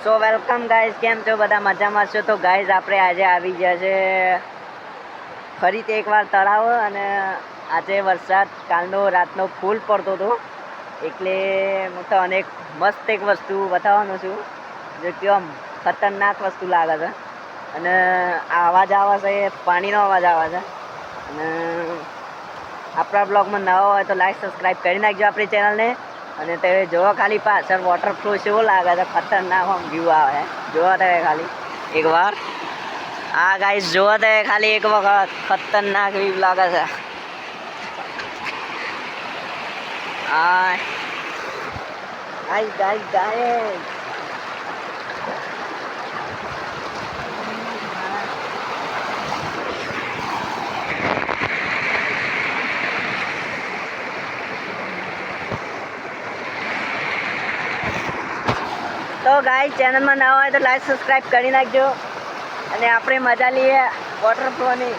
સો welcome guys, કેમ છો બધા? મજામાં છો? તો ગાઈઝ આપણે આજે આવી ગયા છે ફરીથી એકવાર તળાવ, અને આજે વરસાદ કાલનો રાતનો ફૂલ પડતો હતો, એટલે હું તો અનેક મસ્ત એક વસ્તુ બતાવવાનો છું જે કે આમ ખતરનાક વસ્તુ લાગે છે. અને આ અવાજ આવે છે એ પાણીનો અવાજ આવે છે. અને આપણા બ્લોગમાં નવા હોય તો લાઈક સબસ્ક્રાઈબ કરી નાખજો આપણી ચેનલને. અને તે જોવો ખાલી પાછળ વોટરફ્લો કેવો લાગે છે, ખતરનાક આમ વ્યૂ આવે. જોવો તમે ખાલી એકવાર. હા ગાઈસ, જોવો તમે ખાલી એક વખત, ખતરનાક વ્યૂ લાગે છે. હા ગાઈસ ગાઈસ ગાઈસ, તો ગાઈસ ચેનલમાં ના હોય તો લાઈક સબસ્ક્રાઈબ કરી નાખજો. અને આપણે મજા લઈએ વોટરફ્લોની.